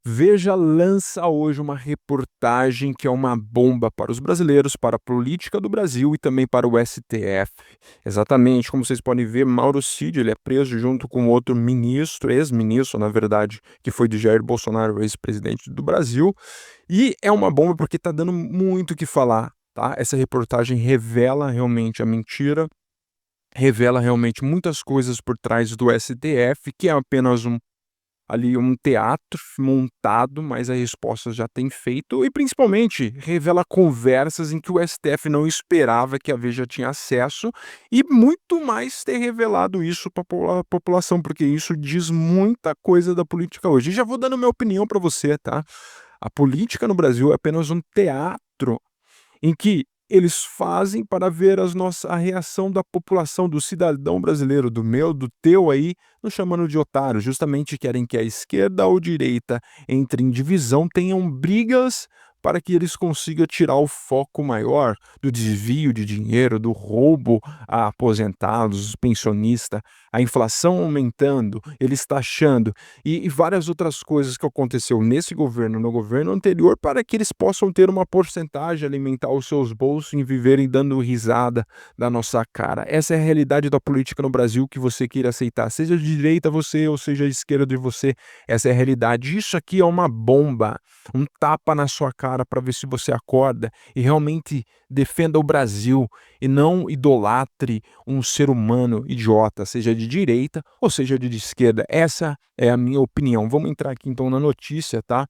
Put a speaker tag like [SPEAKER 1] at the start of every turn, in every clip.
[SPEAKER 1] Veja lança hoje uma reportagem que é uma bomba para os brasileiros, para a política do Brasil e também para o STF. Exatamente, como vocês podem ver, Mauro Cid, ele é preso junto com outro ministro, ex-ministro, na verdade, que foi de Jair Bolsonaro, ex-presidente do Brasil. E é uma bomba porque está dando muito o que falar, tá? Essa reportagem revela realmente a mentira, revela realmente muitas coisas por trás do STF, que é apenas um teatro montado, mas a resposta já tem feito e principalmente revela conversas em que o STF não esperava que a Veja tinha acesso e muito mais ter revelado isso para a população, porque isso diz muita coisa da política hoje. E já vou dando minha opinião para você, tá? A política no Brasil é apenas um teatro em que eles fazem para ver a reação da população, do cidadão brasileiro, do meu, do teu aí, nos chamando de otário. Justamente querem que a esquerda ou direita entre em divisão, tenham brigas para que eles consigam tirar o foco maior do desvio de dinheiro, do roubo a aposentados, pensionistas, a inflação aumentando, eles taxando e várias outras coisas que aconteceu nesse governo, no governo anterior, para que eles possam ter uma porcentagem, alimentar os seus bolsos e viverem dando risada da nossa cara. Essa é a realidade da política no Brasil que você queira aceitar, seja de direita você ou seja de esquerda de você, essa é a realidade. Isso aqui é uma bomba, um tapa na sua cara para ver se você acorda e realmente defenda o Brasil e não idolatre um ser humano idiota, seja de direita ou seja de esquerda. Essa é a minha opinião. Vamos entrar aqui então na notícia, tá?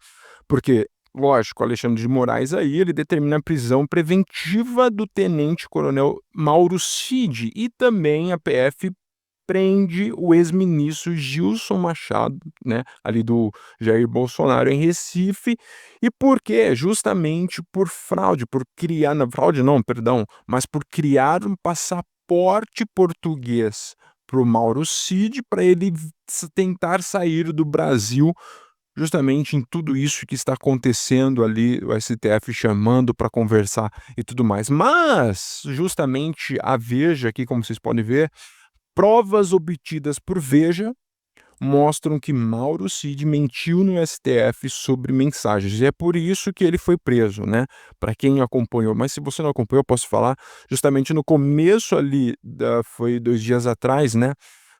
[SPEAKER 1] Porque, lógico, Alexandre de Moraes aí, ele determina a prisão preventiva do tenente-coronel Mauro Cid e também a PF prende o ex-ministro Gilson Machado, né, ali do Jair Bolsonaro em Recife. E por quê? Justamente por fraude, por criar, não, fraude não, perdão, mas por criar um passaporte português para o Mauro Cid, para ele tentar sair do Brasil, justamente em tudo isso que está acontecendo ali, o STF chamando para conversar e tudo mais. Mas, justamente a Veja aqui, como vocês podem ver, provas obtidas por Veja mostram que Mauro Cid mentiu no STF sobre mensagens, e é por isso que ele foi preso, né, para quem acompanhou. Mas se você não acompanhou, eu posso falar, justamente no começo ali da foi 2 dias atrás, né,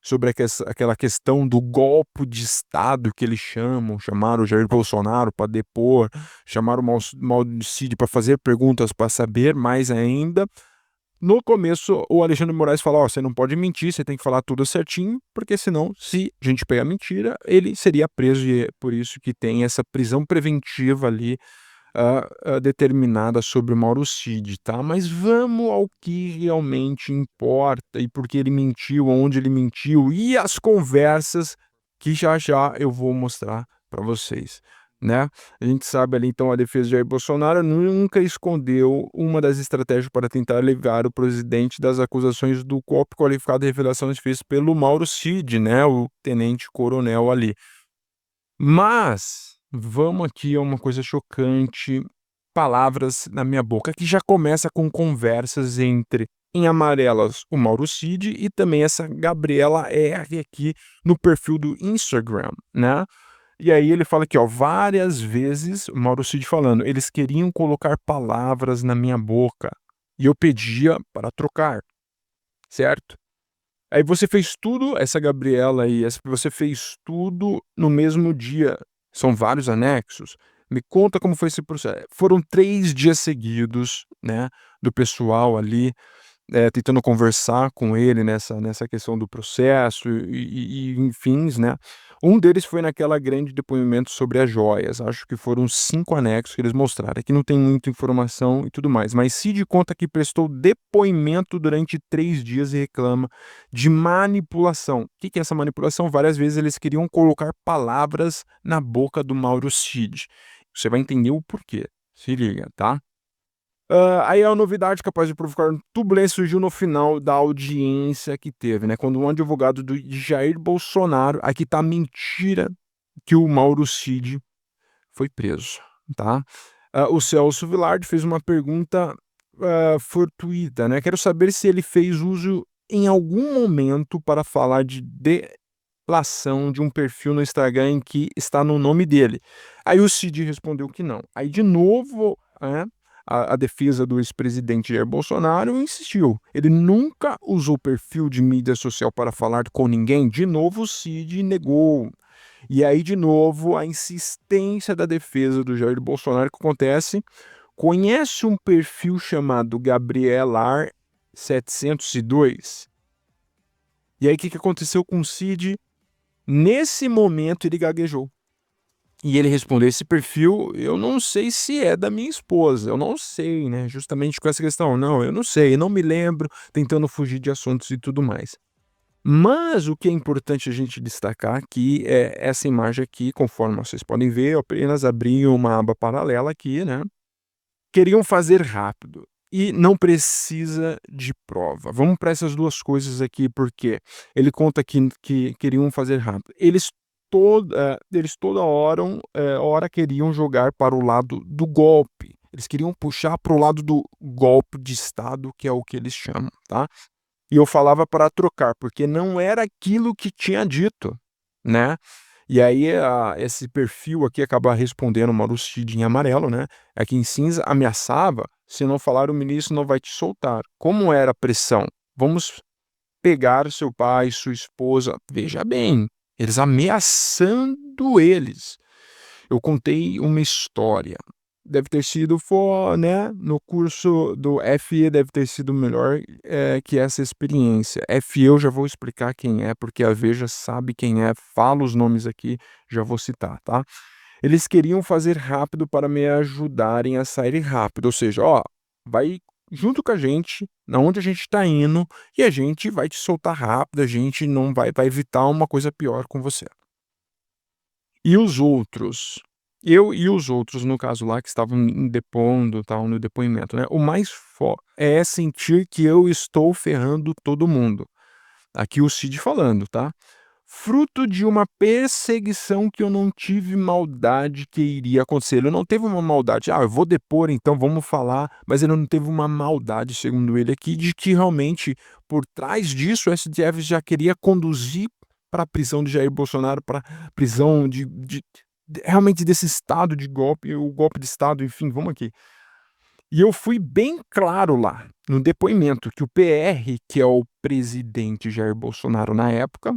[SPEAKER 1] sobre aquela questão do golpe de estado que eles chamaram o Jair Bolsonaro para depor, chamaram o Mauro Cid para fazer perguntas para saber mais ainda. No começo, o Alexandre de Moraes fala: "Ó, você não pode mentir, você tem que falar tudo certinho, porque senão, se a gente pegar mentira, ele seria preso", e é por isso que tem essa prisão preventiva ali, determinada sobre o Mauro Cid, tá. Mas vamos ao que realmente importa e por que ele mentiu, onde ele mentiu e as conversas que já já eu vou mostrar para vocês, né. A gente sabe ali então a defesa de Jair Bolsonaro nunca escondeu uma das estratégias para tentar livrar o presidente das acusações do golpe qualificado e revelações feitas pelo Mauro Cid, né, o tenente-coronel ali. Mas, vamos aqui a uma coisa chocante, palavras na minha boca, que já começa com conversas entre, em amarelas, o Mauro Cid e também essa Gabriela R aqui no perfil do Instagram, né. E aí ele fala aqui, ó, várias vezes, o Mauro Cid falando: "Eles queriam colocar palavras na minha boca, e eu pedia para trocar", certo? Aí você fez tudo, essa Gabriela aí, essa você fez tudo no mesmo dia. São vários anexos. Me conta como foi esse processo. Foram 3 dias seguidos, né, do pessoal ali tentando conversar com ele nessa questão do processo e enfins, né. Um deles foi naquela grande depoimento sobre as joias, acho que foram 5 anexos que eles mostraram, aqui não tem muita informação e tudo mais, mas Cid conta que prestou depoimento durante 3 dias e reclama de manipulação. O que que é essa manipulação? Várias vezes eles queriam colocar palavras na boca do Mauro Cid. Você vai entender o porquê, se liga, tá? Aí a novidade capaz de provocar turbulência surgiu no final da audiência que teve, né, quando um advogado de Jair Bolsonaro, aqui tá a mentira que o Mauro Cid foi preso, tá. O Celso Vilardi fez uma pergunta, fortuita, né: "Quero saber se ele fez uso em algum momento para falar de manipulação de um perfil no Instagram em que está no nome dele. Aí o Cid respondeu que não. Aí de novo, a defesa do ex-presidente Jair Bolsonaro insistiu. Ele nunca usou perfil de mídia social para falar com ninguém. De novo o Cid negou. E aí, de novo, a insistência da defesa do Jair Bolsonaro que acontece. Conhece um perfil chamado Gabrielar 702? E aí, o que aconteceu com o Cid? Nesse momento, ele gaguejou. E ele respondeu: esse perfil, eu não sei se é da minha esposa. Eu não sei, né? Justamente com essa questão. Não, eu não sei, não me lembro, tentando fugir de assuntos e tudo mais. Mas o que é importante a gente destacar aqui é essa imagem aqui, conforme vocês podem ver, eu apenas abri uma aba paralela aqui, né? Queriam fazer rápido e não precisa de prova. Vamos para essas duas coisas aqui, porque ele conta que queriam fazer rápido. Eles toda hora queriam jogar para o lado do golpe. Eles queriam puxar para o lado do golpe de Estado, que é o que eles chamam, tá? E eu falava para trocar, porque não era aquilo que tinha dito, né? E aí esse perfil aqui acaba respondendo uma Cid em amarelo, né? Aqui em cinza ameaçava: se não falar, o ministro não vai te soltar. Como era a pressão? Vamos pegar seu pai, sua esposa. Veja bem, eles ameaçando eles. Eu contei uma história. Deve ter sido, né, no curso do FE deve ter sido melhor que essa experiência. FE eu já vou explicar quem é, porque a Veja sabe quem é, fala os nomes aqui, já vou citar, tá? Eles queriam fazer rápido para me ajudarem a sair rápido, ou seja, ó, vai junto com a gente, na onde a gente tá indo, e a gente vai te soltar rápido, a gente não vai evitar uma coisa pior com você. E os outros? Eu e os outros, no caso lá, que estavam depondo, estavam no depoimento, né? O mais é sentir que eu estou ferrando todo mundo. Aqui o Cid falando, tá? Fruto de uma perseguição que eu não tive maldade que iria acontecer. Ele não teve uma maldade. Ah, eu vou depor, então vamos falar. Mas ele não teve uma maldade, segundo ele aqui, de que realmente por trás disso o STF já queria conduzir para a prisão de Jair Bolsonaro, para prisão realmente desse estado de golpe, o golpe de estado, enfim, vamos aqui. E eu fui bem claro lá no depoimento que o PR, que é o presidente Jair Bolsonaro na época,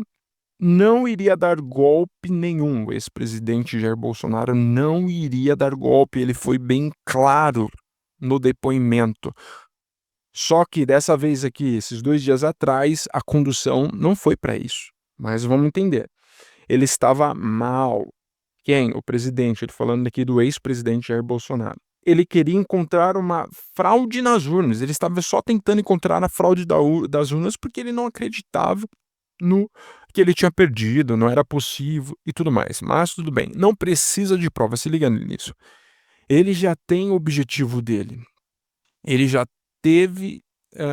[SPEAKER 1] não iria dar golpe nenhum. O ex-presidente Jair Bolsonaro não iria dar golpe. Ele foi bem claro no depoimento. Só que dessa vez aqui, esses 2 dias atrás, a condução não foi para isso. Mas vamos entender. Ele estava mal. Quem? O presidente. Ele falando aqui do ex-presidente Jair Bolsonaro. Ele queria encontrar uma fraude nas urnas. Ele estava só tentando encontrar a fraude das urnas porque ele não acreditava no que ele tinha perdido, não era possível e tudo mais. Mas tudo bem, não precisa de prova, se liga nisso. Ele já tem o objetivo dele. Ele já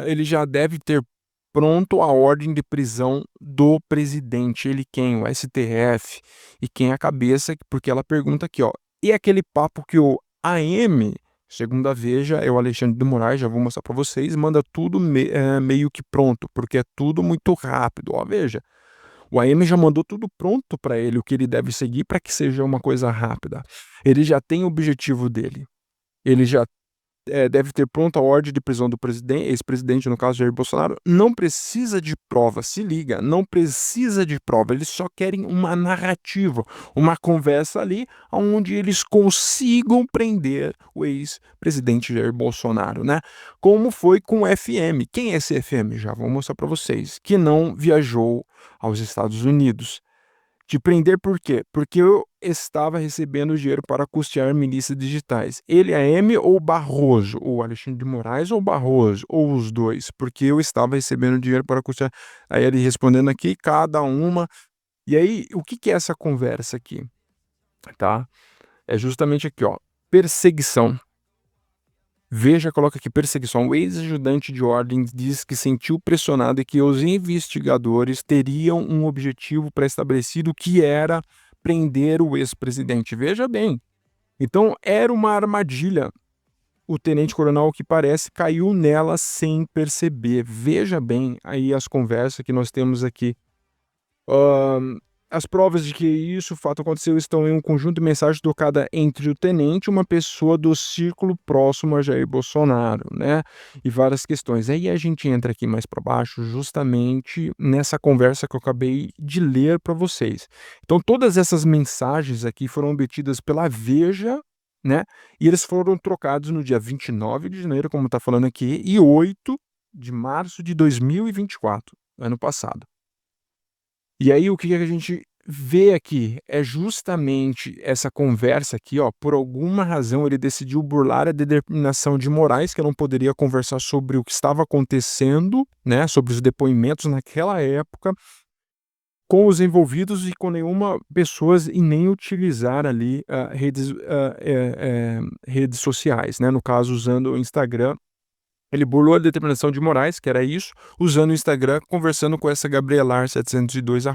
[SPEAKER 1] ele já deve ter pronto a ordem de prisão do presidente. Ele quem? O STF. E quem é a cabeça? Porque ela pergunta aqui, ó. E aquele papo que o AM, segundo a Veja, é o Alexandre de Moraes, já vou mostrar para vocês, manda tudo meio que pronto, porque é tudo muito rápido. Ó, veja. O AM já mandou tudo pronto para ele, o que ele deve seguir para que seja uma coisa rápida. Ele já tem o objetivo dele. Ele já deve ter pronta a ordem de prisão do ex-presidente, no caso Jair Bolsonaro. Não precisa de prova, se liga, não precisa de prova. Eles só querem uma narrativa, uma conversa ali, onde eles consigam prender o ex-presidente Jair Bolsonaro, né? Como foi com o FM. Quem é esse FM? Já vou mostrar para vocês. Que não viajou aos Estados Unidos. De prender por quê? Porque eu estava recebendo dinheiro para custear milícias digitais. Ele é M ou Barroso? Ou Alexandre de Moraes ou Barroso? Ou os dois? Porque eu estava recebendo dinheiro para custear. Aí ele respondendo aqui, cada uma. E aí, o que é essa conversa aqui? Tá? É justamente aqui, ó. Perseguição. Veja, coloca aqui perseguição. O ex-ajudante de ordem diz que sentiu pressionado e que os investigadores teriam um objetivo pré-estabelecido que era prender o ex-presidente. Veja bem. Então, era uma armadilha. O tenente-coronel, que parece, caiu nela sem perceber. Veja bem aí as conversas que nós temos aqui. As provas de que isso, o fato aconteceu, estão em um conjunto de mensagens trocada entre o tenente e uma pessoa do círculo próximo a Jair Bolsonaro, né, e várias questões. Aí a gente entra aqui mais para baixo, justamente nessa conversa que eu acabei de ler para vocês. Então todas essas mensagens aqui foram obtidas pela Veja, né, e eles foram trocados no dia 29 de janeiro, como está falando aqui, e 8 de março de 2024, ano passado. E aí o que a gente vê aqui é justamente essa conversa aqui, ó, por alguma razão ele decidiu burlar a determinação de Moraes, que eu não poderia conversar sobre o que estava acontecendo, né, sobre os depoimentos naquela época, com os envolvidos e com nenhuma pessoas e nem utilizar ali, redes sociais, né, no caso usando o Instagram. Ele burlou a determinação de Moraes, que era isso, usando o Instagram, conversando com essa Gabrielar702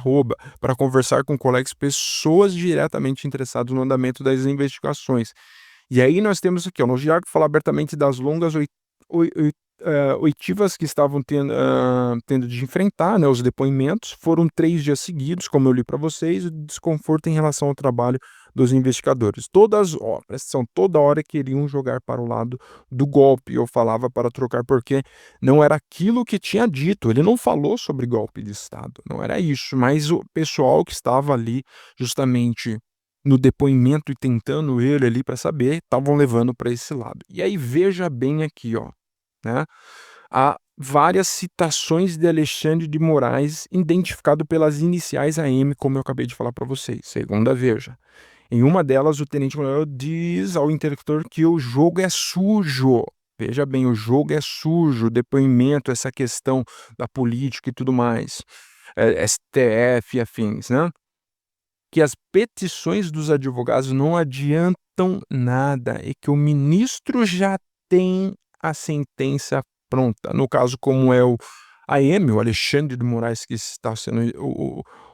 [SPEAKER 1] para conversar com colegas, pessoas diretamente interessadas no andamento das investigações. E aí nós temos aqui, ó, no diário que fala abertamente das longas oitivas que estavam tendo de enfrentar, né, os depoimentos. Foram 3 dias seguidos, como eu li para vocês, o desconforto em relação ao trabalho dos investigadores. Presta atenção, toda hora queriam jogar para o lado do golpe. Eu falava para trocar porque não era aquilo que tinha dito. Ele não falou sobre golpe de Estado, não era isso. Mas o pessoal que estava ali justamente no depoimento e tentando ele ali para saber, estavam levando para esse lado. E aí veja bem aqui, ó, né? Há várias citações de Alexandre de Moraes identificado pelas iniciais AM, como eu acabei de falar para vocês, segundo a Veja. Em uma delas, o tenente-coronel diz ao interlocutor que o jogo é sujo. Veja bem, o jogo é sujo, o depoimento, essa questão da política e tudo mais, STF e afins, né? Que as petições dos advogados não adiantam nada e que o ministro já tem a sentença pronta. No caso, como é o AM, o Alexandre de Moraes, que está sendo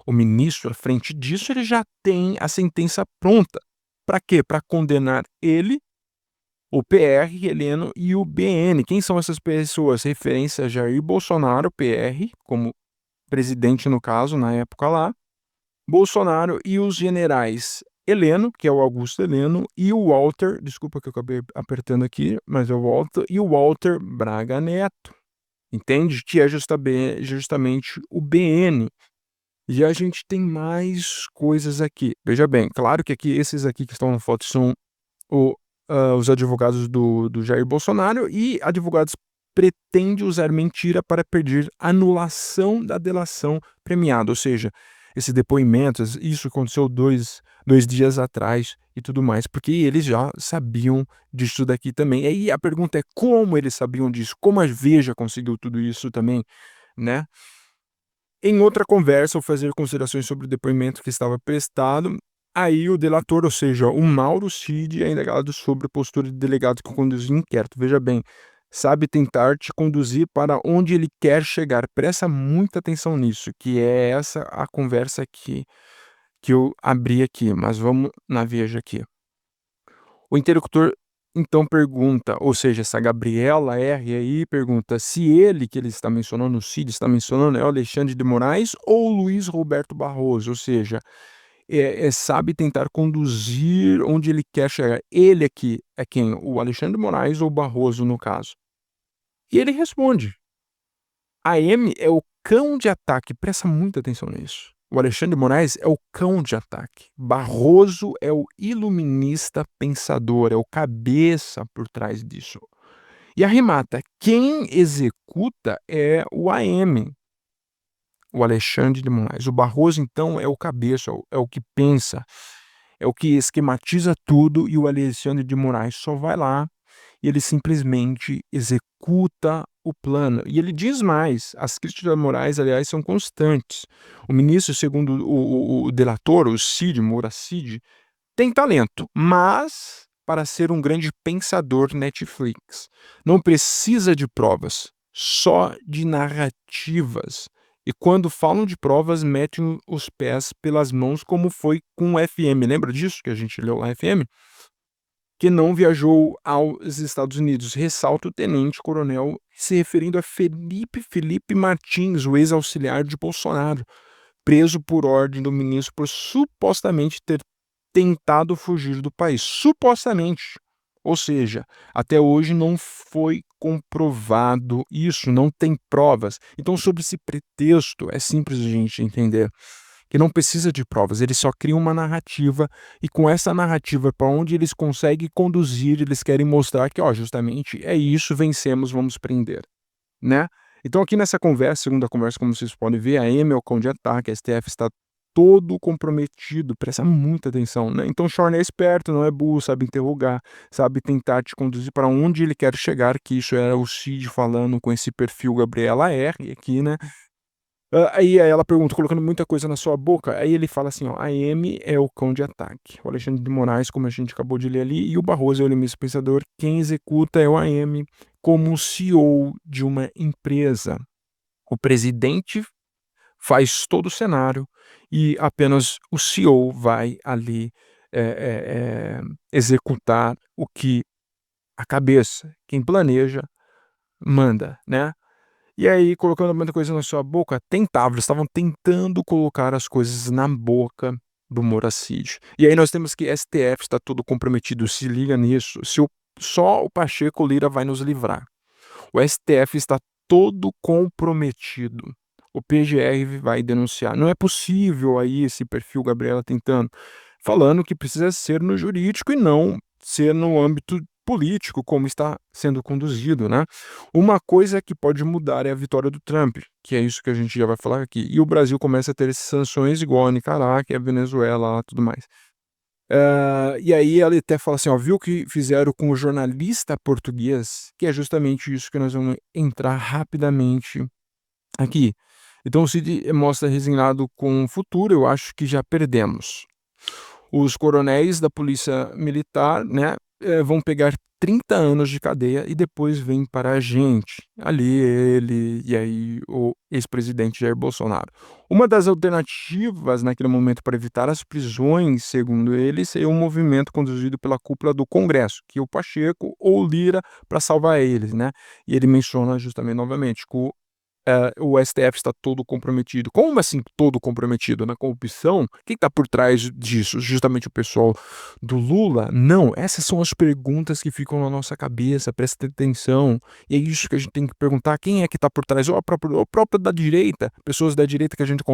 [SPEAKER 1] o ministro à frente disso, ele já tem a sentença pronta. Para quê? Para condenar ele, o PR, Heleno e o BN. Quem são essas pessoas? Referência a Jair Bolsonaro, PR, como presidente no caso, na época lá, Bolsonaro e os generais Heleno, que é o Augusto Heleno, e o Walter, desculpa que eu acabei apertando aqui, mas é o Walter, e o Walter Braga Neto, entende? Que é justamente o BN. E a gente tem mais coisas aqui. Veja bem, claro que aqui, esses aqui que estão na foto são os advogados do Jair Bolsonaro, e advogados pretendem usar mentira para pedir anulação da delação premiada, ou seja, esse depoimento, isso aconteceu dois dias atrás e tudo mais, porque eles já sabiam disso daqui também. E aí a pergunta é como eles sabiam disso, como a Veja conseguiu tudo isso também, né? Em outra conversa, ao fazer considerações sobre o depoimento que estava prestado, aí o delator, ou seja, o Mauro Cid, é indagado sobre a postura de delegado que conduz o inquérito. Veja bem, sabe tentar te conduzir para onde ele quer chegar. Presta muita atenção nisso, que é essa a conversa que eu abri aqui, mas vamos na Veja aqui. O interlocutor então pergunta, ou seja, essa Gabriela R aí pergunta se ele que ele está mencionando, o Cid está mencionando, é o Alexandre de Moraes ou o Luiz Roberto Barroso, ou seja, sabe tentar conduzir onde ele quer chegar. Ele aqui é quem? O Alexandre de Moraes ou Barroso, no caso? E ele responde. A M é o cão de ataque, presta muita atenção nisso. O Alexandre de Moraes é o cão de ataque. Barroso é o iluminista pensador, é o cabeça por trás disso. E arremata, quem executa é o AM, o Alexandre de Moraes. O Barroso, então, é o cabeça, é o que pensa, é o que esquematiza tudo, e o Alexandre de Moraes só vai lá e ele simplesmente executa o plano. E ele diz mais, as críticas morais, aliás, são constantes. O ministro, segundo o delator, o Cid, Moura Cid, tem talento, mas para ser um grande pensador Netflix. Não precisa de provas, só de narrativas. E quando falam de provas, metem os pés pelas mãos, como foi com o FM. Lembra disso que a gente leu lá, FM? Que não viajou aos Estados Unidos. Ressalta o tenente-coronel se referindo a Felipe Martins, o ex-auxiliar de Bolsonaro. preso por ordem do ministro por supostamente ter tentado fugir do país, supostamente. Ou seja, até hoje não foi comprovado isso, não tem provas. Então, sob esse pretexto, é simples a gente entender que não precisa de provas, eles só criam uma narrativa e com essa narrativa para onde eles conseguem conduzir, eles querem mostrar que, ó, justamente é isso, vencemos, vamos prender, né. Então aqui nessa conversa, segunda conversa, como vocês podem ver, a Amy é o cão de ataque, a STF está todo comprometido, presta muita atenção, né. Então o Shorn é esperto, não é burro, sabe interrogar, sabe tentar te conduzir para onde ele quer chegar, que isso era o Cid falando com esse perfil Gabriela R aqui, né. Aí ela pergunta, colocando muita coisa na sua boca, aí ele fala assim, ó: "A M é o cão de ataque, o Alexandre de Moraes, como a gente acabou de ler ali, e o Barroso é o otimista pensador, quem executa é o AM como CEO de uma empresa. O presidente faz todo o cenário e apenas o CEO vai ali, executar o que a cabeça, quem planeja, manda, né". E aí, colocando muita coisa na sua boca, tentavam, eles estavam tentando colocar as coisas na boca do Moracide. E aí nós temos que STF está todo comprometido, se liga nisso, se o só o Pacheco Lira vai nos livrar. O STF está todo comprometido. O PGR vai denunciar. Não é possível aí esse perfil Gabriela tentando, falando que precisa ser no jurídico e não ser no âmbito político, como está sendo conduzido, né. Uma coisa que pode mudar é a vitória do Trump, que é isso que a gente já vai falar aqui, e o Brasil começa a ter sanções igual a Nicarágua e a Venezuela lá, tudo mais. E aí ela até fala assim, ó: "Viu o que fizeram com o jornalista português?", que é justamente isso que nós vamos entrar rapidamente aqui. Então o Cid mostra resignado com o futuro, eu acho que já perdemos. Os coronéis da polícia militar, né, vão pegar 30 anos de cadeia e depois vem para a gente, ali ele e aí o ex-presidente Jair Bolsonaro. Uma das alternativas naquele momento para evitar as prisões, segundo ele, seria um movimento conduzido pela cúpula do Congresso, que o Pacheco ou Lira para salvar eles, né. E ele menciona justamente novamente que o STF está todo comprometido. Como assim todo comprometido? Na corrupção? Quem está por trás disso? Justamente o pessoal do Lula? Não, essas são as perguntas que ficam na nossa cabeça, presta atenção. E é isso que a gente tem que perguntar, quem é que está por trás? Ou o próprio da direita, pessoas da direita que a gente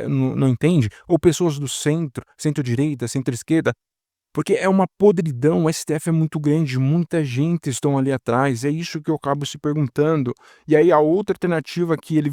[SPEAKER 1] não entende, ou pessoas do centro, centro-direita, centro-esquerda, porque é uma podridão, o STF é muito grande, muita gente estão ali atrás, é isso que eu acabo se perguntando. E aí a outra alternativa que ele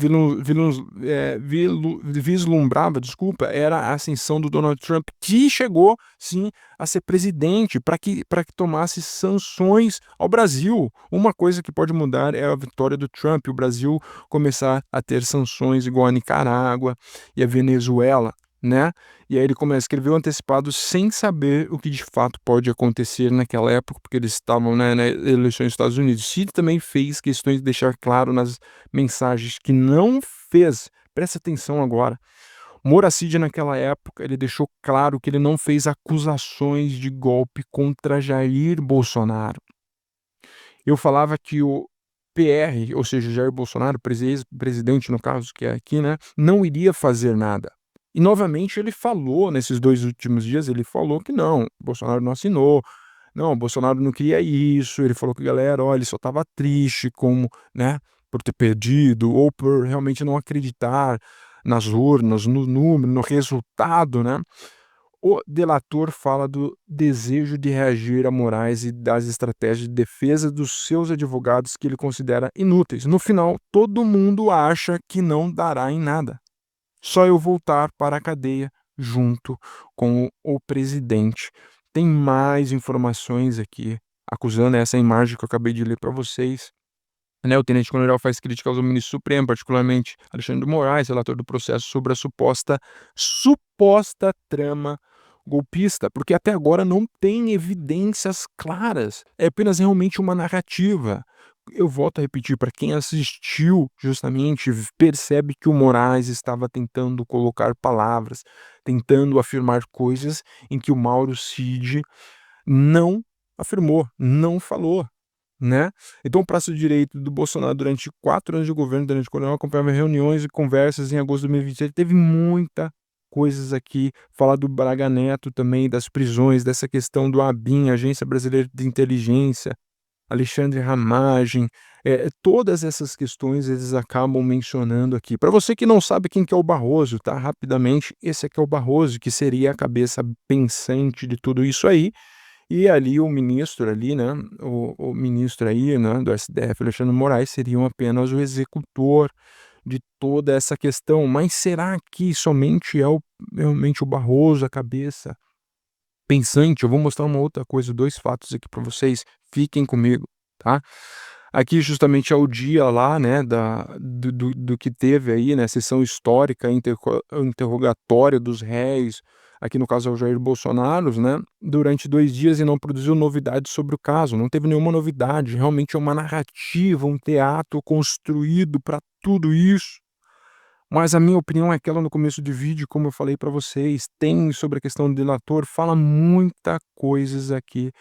[SPEAKER 1] vislumbrava, desculpa, era a ascensão do Donald Trump, que chegou sim a ser presidente, para que tomasse sanções ao Brasil. Uma coisa que pode mudar é a vitória do Trump, o Brasil começar a ter sanções igual a Nicarágua e a Venezuela, né. E aí ele escreveu antecipado sem saber o que de fato pode acontecer naquela época, porque eles estavam, né, na eleição dos Estados Unidos. Cid também fez questões de deixar claro nas mensagens que não fez, presta atenção agora, Moracide naquela época, ele deixou claro que ele não fez acusações de golpe contra Jair Bolsonaro. Eu falava que o PR, ou seja, Jair Bolsonaro, presidente no caso, que é aqui, né, não iria fazer nada. E novamente ele falou, nesses 2 últimos dias, ele falou que não, Bolsonaro não assinou, não, Bolsonaro não queria isso, ele falou que: "Galera, olha, ele só estava triste com, né, por ter perdido ou por realmente não acreditar nas urnas, no número, no resultado", né. O delator fala do desejo de reagir a Moraes e das estratégias de defesa dos seus advogados que ele considera inúteis. No final, todo mundo acha que não dará em nada. Só eu voltar para a cadeia junto com o presidente. Tem mais informações aqui acusando essa imagem que eu acabei de ler para vocês, né. O tenente-coronel faz críticas ao ministro Supremo, particularmente Alexandre de Moraes, relator do processo sobre a suposta trama golpista, porque até agora não tem evidências claras, é apenas realmente uma narrativa. Eu volto a repetir, para quem assistiu, justamente, percebe que o Moraes estava tentando colocar palavras, tentando afirmar coisas em que o Mauro Cid não afirmou, não falou. né. Então o braço direito do Bolsonaro durante 4 anos de governo, durante o qual eu acompanhava reuniões e conversas em agosto de 2023, teve muita coisas aqui, falar do Braga Neto também, das prisões, dessa questão do ABIN, Agência Brasileira de Inteligência, Alexandre Ramagem, todas essas questões eles acabam mencionando aqui. Para você que não sabe quem que é o Barroso, tá, rapidamente, esse aqui é o Barroso, que seria a cabeça pensante de tudo isso aí, e ali o ministro ali, né, o ministro aí, né, do STF, Alexandre Moraes, seriam apenas o executor de toda essa questão. Mas será que somente é realmente o Barroso a cabeça pensante? Eu vou mostrar uma outra coisa, 2 fatos aqui para vocês, fiquem comigo, tá. Aqui justamente é o dia lá, né, do que teve aí, né, sessão histórica, interrogatório dos réis, aqui no caso é o Jair Bolsonaro, né, durante 2 dias e não produziu novidades sobre o caso, não teve nenhuma novidade, realmente é uma narrativa, um teatro construído para tudo isso. Mas a minha opinião é aquela no começo do vídeo, como eu falei para vocês, tem sobre a questão do delator, fala muita coisas aqui,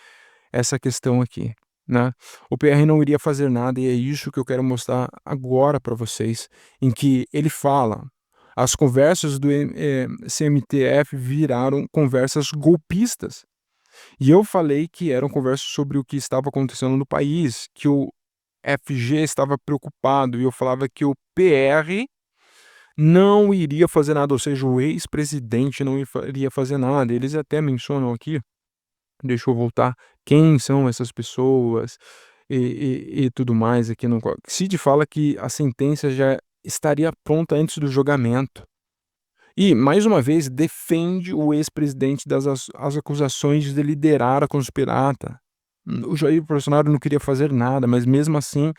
[SPEAKER 1] essa questão aqui, né. O PR não iria fazer nada e é isso que eu quero mostrar agora para vocês, em que ele fala: "As conversas do CMTF viraram conversas golpistas". E eu falei que eram conversas sobre o que estava acontecendo no país, que o FG estava preocupado e eu falava que o PR não iria fazer nada, ou seja, o ex-presidente não iria fazer nada. Eles até mencionam aqui, deixa eu voltar, quem são essas pessoas e tudo mais aqui no Cid fala que a sentença já estaria pronta antes do julgamento. E, mais uma vez, defende o ex-presidente das as acusações de liderar a conspirata. O Jair Bolsonaro não queria fazer nada, mas mesmo assim,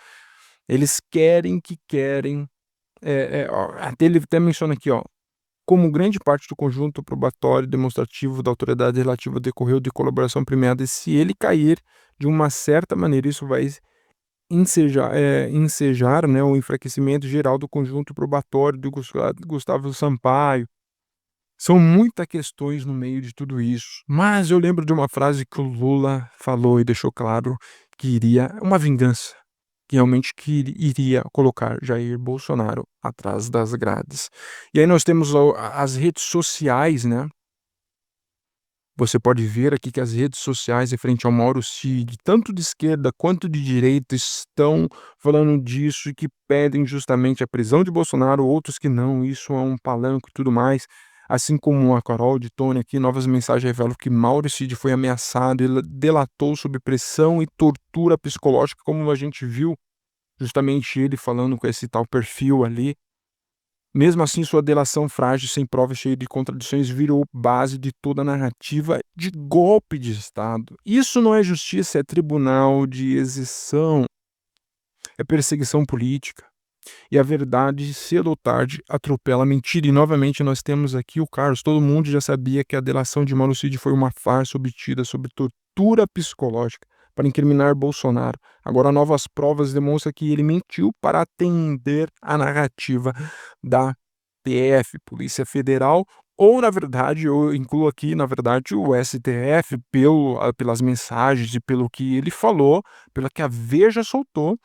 [SPEAKER 1] eles querem, ó, até ele até menciona aqui, ó: "Como grande parte do conjunto probatório demonstrativo da autoridade relativa decorreu de colaboração premiada, e se ele cair de uma certa maneira, isso vai ensejar, né, o enfraquecimento geral do conjunto probatório do Gustavo Sampaio". São muitas questões no meio de tudo isso, mas eu lembro de uma frase que o Lula falou e deixou claro que iria uma vingança, que realmente iria colocar Jair Bolsonaro atrás das grades. E aí nós temos as redes sociais, né, você pode ver aqui que as redes sociais referente ao Mauro Cid, tanto de esquerda quanto de direita, estão falando disso e que pedem justamente a prisão de Bolsonaro, outros que não, isso é um palanque e tudo mais. Assim como a Carol de Tony aqui, novas mensagens revelam que Mauro Cid foi ameaçado e delatou sob pressão e tortura psicológica, como a gente viu justamente ele falando com esse tal perfil ali. Mesmo assim, sua delação frágil, sem provas, cheia de contradições, virou base de toda a narrativa de golpe de Estado. Isso não é justiça, é tribunal de execução, é perseguição política. E a verdade, cedo ou tarde, atropela a mentira. E novamente nós temos aqui o Carlos. Todo mundo já sabia que a delação de Mauro Cid foi uma farsa obtida sob tortura psicológica para incriminar Bolsonaro. Agora, novas provas demonstram que ele mentiu para atender a narrativa da PF, Polícia Federal, ou na verdade, eu incluo aqui, na verdade, o STF, pelas mensagens e pelo que ele falou, pelo que a Veja soltou,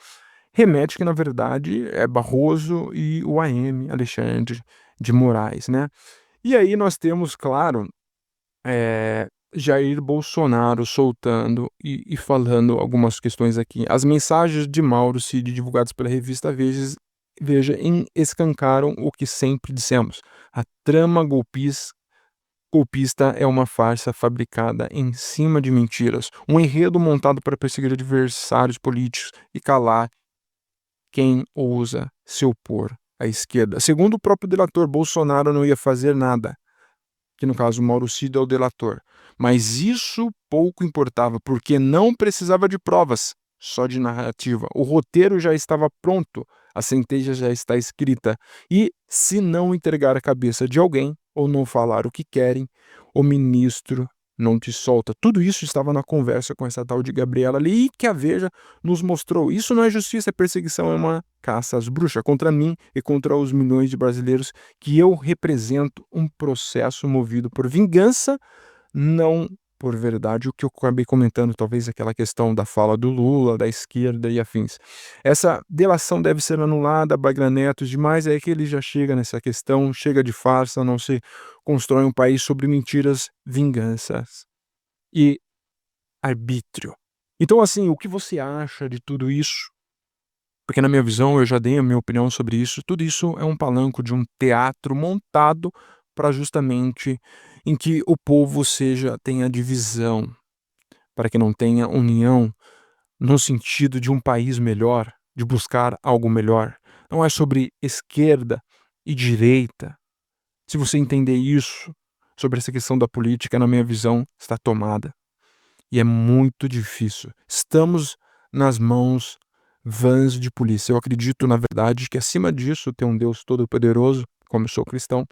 [SPEAKER 1] remete que na verdade é Barroso e o AM, Alexandre de Moraes, né. E aí nós temos, claro, Jair Bolsonaro soltando e falando algumas questões aqui. As mensagens de Mauro Cid divulgadas pela revista Veja escancaram o que sempre dissemos: a trama golpista é uma farsa fabricada em cima de mentiras, um enredo montado para perseguir adversários políticos e calar quem ousa se opor à esquerda. Segundo o próprio delator, Bolsonaro não ia fazer nada, que no caso Mauro Cid é o delator. Mas isso pouco importava, porque não precisava de provas, só de narrativa. O roteiro já estava pronto, a sentença já está escrita. E se não entregar a cabeça de alguém, ou não falar o que querem, o ministro não te solta. Tudo isso estava na conversa com essa tal de Gabriela ali, e que a Veja nos mostrou. Isso não é justiça, é perseguição, é uma caça às bruxas contra mim e contra os milhões de brasileiros que eu represento, um processo movido por vingança, não por verdade o que eu acabei comentando, talvez aquela questão da fala do Lula, da esquerda e afins. Essa delação deve ser anulada, Braga Neto, demais é que ele já chega nessa questão, chega de farsa, não se constrói um país sobre mentiras, vinganças e arbítrio. Então, assim, o que você acha de tudo isso? Porque na minha visão, eu já dei a minha opinião sobre isso, tudo isso é um palanco de um teatro montado para justamente em que o povo tenha divisão, para que não tenha união, no sentido de um país melhor, de buscar algo melhor. Não é sobre esquerda e direita. Se você entender isso, sobre essa questão da política, na minha visão, está tomada. E é muito difícil. Estamos nas mãos vãs de polícia. Eu acredito, na verdade, que acima disso tem um Deus todo-poderoso, como eu sou cristão,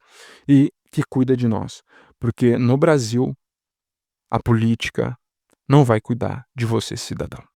[SPEAKER 1] e que cuida de nós. Porque no Brasil, a política não vai cuidar de você, cidadão.